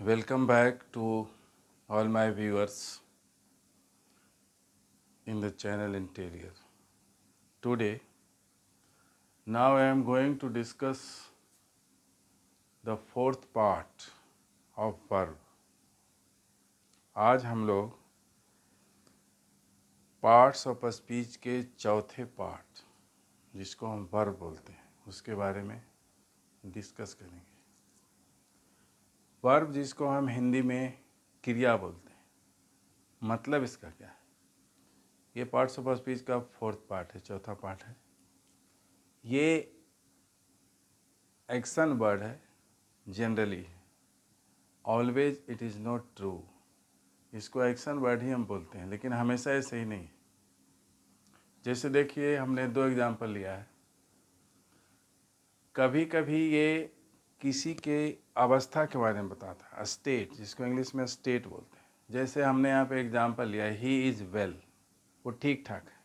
Welcome back to all my viewers in the channel Interior. Today, now I am going to discuss the fourth part of verb. आज हम लोग parts of speech के चौथे part जिसको हम verb बोलते हैं उसके बारे में डिस्कस करेंगे। वर्ब जिसको हम हिंदी में क्रिया बोलते हैं, मतलब इसका क्या है? ये पार्ट्स ऑफ स्पीच का फोर्थ पार्ट है, चौथा पार्ट है। ये एक्शन वर्ड है। Generally always it is not true, इसको एक्शन वर्ड ही हम बोलते हैं, लेकिन हमेशा ये सही नहीं है। जैसे देखिए, हमने दो एग्जांपल लिया है। कभी कभी ये किसी के अवस्था के बारे में बताता है, स्टेट, जिसको इंग्लिश में स्टेट बोलते हैं। जैसे हमने यहाँ पे एग्जांपल लिया है, ही इज़ वेल, वो ठीक ठाक है,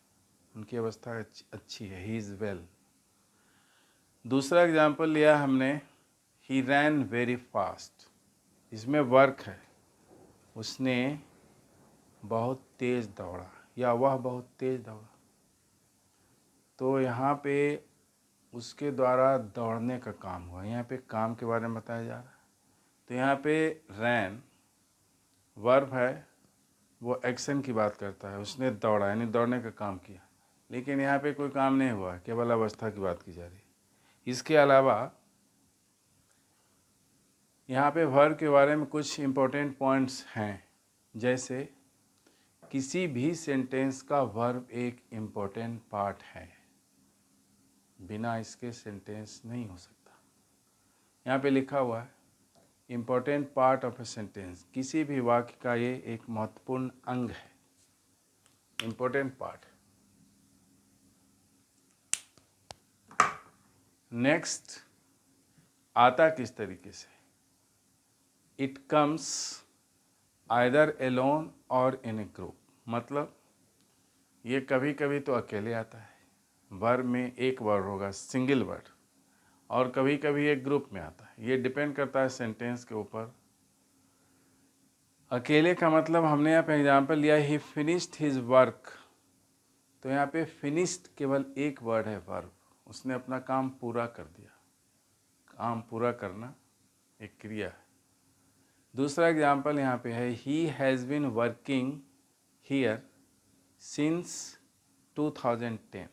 उनकी अवस्था अच्छी है, ही इज़ वेल। दूसरा एग्जांपल लिया हमने, ही रैन वेरी फास्ट, इसमें वर्क है, उसने बहुत तेज़ दौड़ा या वह बहुत तेज़ दौड़ा। तो यहाँ पे उसके द्वारा दौड़ने का काम हुआ, यहाँ पे काम के बारे में बताया जा रहा है। तो यहाँ पे रैन वर्ब है, वो एक्शन की बात करता है, उसने दौड़ा यानी दौड़ने का काम किया, लेकिन यहाँ पे कोई काम नहीं हुआ, केवल अवस्था की बात की जा रही है। इसके अलावा यहाँ पे वर्ब के बारे में कुछ इम्पोर्टेंट पॉइंट्स हैं। जैसे किसी भी सेंटेंस का वर्ब एक इम्पोर्टेंट पार्ट है, बिना इसके सेंटेंस नहीं हो सकता। यहाँ पे लिखा हुआ है important part of a sentence, किसी भी वाक्य का ये एक महत्वपूर्ण अंग है, इम्पोर्टेंट पार्ट। नेक्स्ट आता किस तरीके से? इट कम्स आइदर एलोन और इन ए ग्रुप, मतलब ये कभी कभी तो अकेले आता है, वर्ब में एक वर्ड होगा, सिंगल वर्ड, और कभी कभी एक ग्रुप में आता है। ये डिपेंड करता है सेंटेंस के ऊपर। अकेले का मतलब हमने यहाँ पे एग्जांपल लिया, ही फिनिश्ड हिज वर्क, तो यहाँ पे फिनिश्ड केवल एक वर्ड है, वर्ब, उसने अपना काम पूरा कर दिया। काम पूरा करना एक क्रिया है। दूसरा एग्जांपल यहाँ पे है, he has been working here since 2010,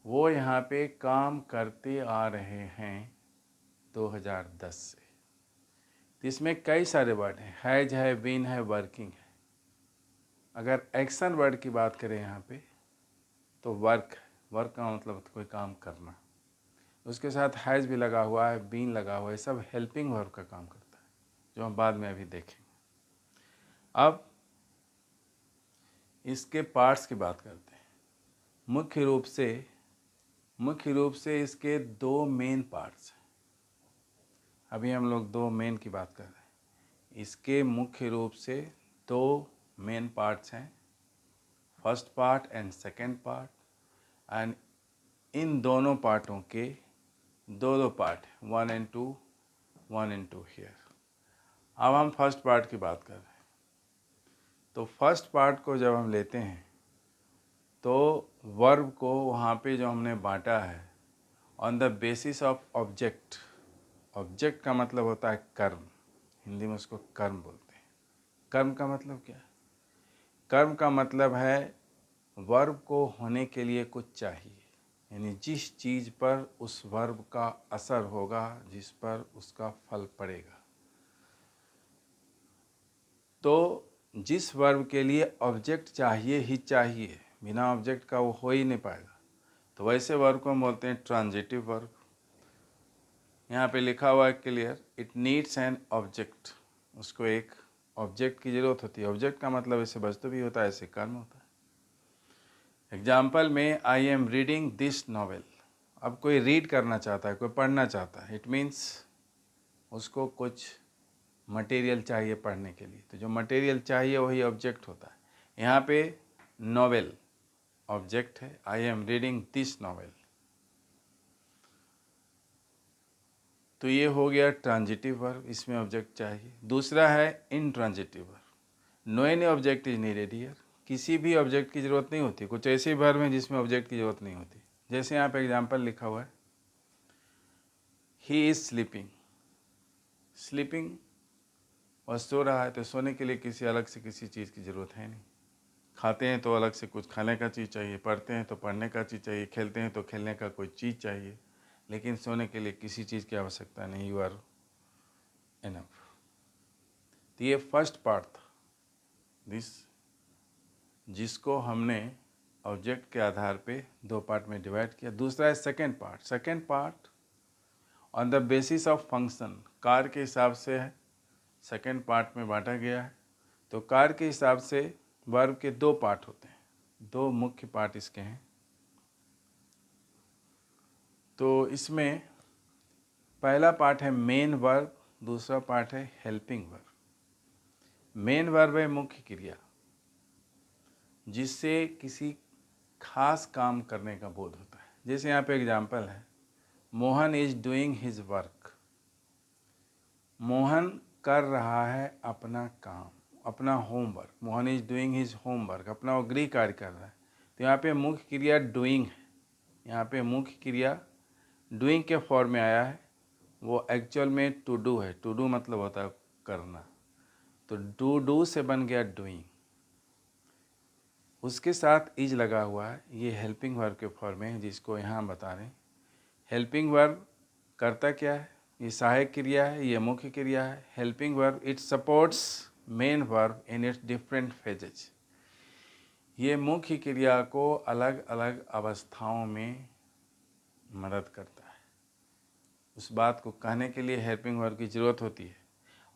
वो यहाँ पे काम करते आ रहे हैं 2010 से। तो इसमें कई सारे वर्ड हैं, हैज है, बीन है, वर्किंग है। अगर एक्शन वर्ड की बात करें यहाँ पे तो वर्क है, वर्क का मतलब कोई काम करना, उसके साथ हैज़ भी लगा हुआ है, बीन लगा हुआ है, सब हेल्पिंग वर्ब का काम करता है, जो हम बाद में अभी देखेंगे। अब इसके पार्ट्स की बात करते हैं। मुख्य रूप से इसके दो मेन पार्ट्स हैं। अभी हम लोग दो मेन की बात कर रहे हैं। इसके मुख्य रूप से दो मेन पार्ट्स हैं, first part and second part, and in दोनों पार्टों के दो पार्ट, 1 and 2, 1 and 2 हियर। अब हम फर्स्ट पार्ट की बात कर रहे हैं। तो फर्स्ट पार्ट को जब हम लेते हैं तो वर्ब को वहाँ पे जो हमने बांटा है on the basis of object. Object का मतलब होता है कर्म, हिंदी में उसको कर्म बोलते हैं। कर्म का मतलब क्या है? कर्म का मतलब है वर्ब को होने के लिए कुछ चाहिए, यानी जिस चीज़ पर उस वर्ब का असर होगा, जिस पर उसका फल पड़ेगा। तो जिस वर्ब के लिए ऑब्जेक्ट चाहिए ही चाहिए, बिना ऑब्जेक्ट का वो हो ही नहीं पाएगा, तो वैसे वर्ब को हम बोलते हैं ट्रांजिटिव वर्ब। यहाँ पे लिखा हुआ है clear, it needs an object, उसको एक ऑब्जेक्ट की ज़रूरत होती है। ऑब्जेक्ट का मतलब ऐसे वस्तु भी होता है, ऐसे कर्म होता है। एग्जाम्पल में, I am reading this novel. अब कोई रीड करना चाहता है, कोई पढ़ना चाहता है, इट मीन्स उसको कुछ मटेरियल चाहिए पढ़ने के लिए, तो जो मटेरियल चाहिए वही ऑब्जेक्ट होता है। यहाँ पे नॉवेल ऑब्जेक्ट है, I am reading this novel. तो ये हो गया ट्रांजिटिव वर्ब, इसमें ऑब्जेक्ट चाहिए। दूसरा है intransitive verb, no any object is needed here, किसी भी ऑब्जेक्ट की ज़रूरत नहीं होती। कुछ ऐसे वर्ब हैं जिसमें ऑब्जेक्ट की ज़रूरत नहीं होती, जैसे यहाँ पे एग्जांपल लिखा हुआ है, ही इज़ स्लीपिंग। स्लीपिंग और सो रहा है, तो सोने के लिए किसी अलग से किसी चीज़ की ज़रूरत है नहीं। खाते हैं तो अलग से कुछ खाने का चीज़ चाहिए, पढ़ते हैं तो पढ़ने का चीज़ चाहिए, खेलते हैं तो खेलने का कोई चीज़ चाहिए, लेकिन सोने के लिए किसी चीज़ की आवश्यकता नहीं। You are enough. तो ये फर्स्ट पार्ट था दिस, जिसको हमने ऑब्जेक्ट के आधार पे दो पार्ट में डिवाइड किया। दूसरा है second part. Second part on the basis of function, car के हिसाब से है, सेकेंड पार्ट में बांटा गया है। तो कार के हिसाब से वर्ब के दो पार्ट होते हैं, दो मुख्य पार्ट इसके हैं। तो इसमें पहला पार्ट है मेन वर्ब, दूसरा पार्ट है हेल्पिंग वर्ब। मेन वर्ब है मुख्य क्रिया, जिससे किसी खास काम करने का बोध होता है। जैसे यहाँ पे एग्जाम्पल है, Mohan is doing his work. Mohan कर रहा है अपना काम, अपना homework. Mohan is doing his homework, अपना वो गृह कार्य कर रहा है। तो यहाँ पे मुख्य क्रिया डूइंग है, यहाँ पे मुख्य क्रिया डूइंग के फॉर्म में आया है। वो एक्चुअल में टू डू है, टू डू मतलब होता है करना, तो डू से बन गया डूइंग। उसके साथ इज लगा हुआ है, ये हेल्पिंग वर्ब के फॉर्म में है, जिसको यहाँ हम बता रहे हैं। हेल्पिंग वर्ब करता क्या है, ये सहायक क्रिया है, ये मुख्य क्रिया है। Helping verb it supports main verb in its different phases. ये मुख्य क्रिया को अलग अलग अवस्थाओं में मदद करता है। उस बात को कहने के लिए हेल्पिंग वर्ब की ज़रूरत होती है।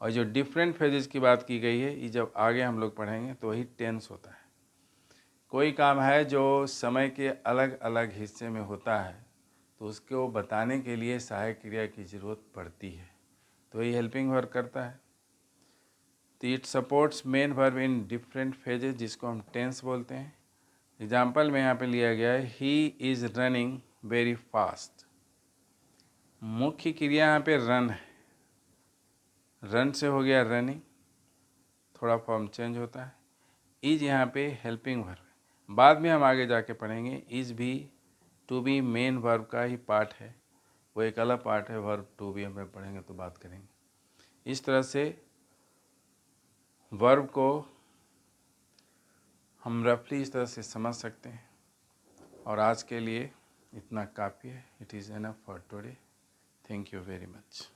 और जो डिफरेंट फेजेस की बात की गई है, ये जब आगे हम लोग पढ़ेंगे तो वही टेंस होता है। कोई काम है जो समय के अलग अलग हिस्से में होता है, तो उसको बताने के लिए सहायक क्रिया की ज़रूरत पड़ती है, तो ये हेल्पिंग वर्ब करता है। तो it supports main verb in different phases, जिसको हम टेंस बोलते हैं। एग्जाम्पल में यहाँ पे लिया गया है, he is running very fast. मुख्य क्रिया यहाँ पे रन है, रन से हो गया रनिंग, थोड़ा फॉर्म चेंज होता है। इज यहाँ पे हेल्पिंग वर्ब है, बाद में हम आगे जाके पढ़ेंगे इज भी टू बी मेन वर्ब का ही पार्ट है, वो एक अलग पार्ट है। वर्ब टू बी हम पढ़ेंगे तो बात करेंगे। इस तरह से वर्ब को हम रफली इस तरह से समझ सकते हैं। और आज के लिए इतना काफ़ी है। It is enough for today. Thank you very much.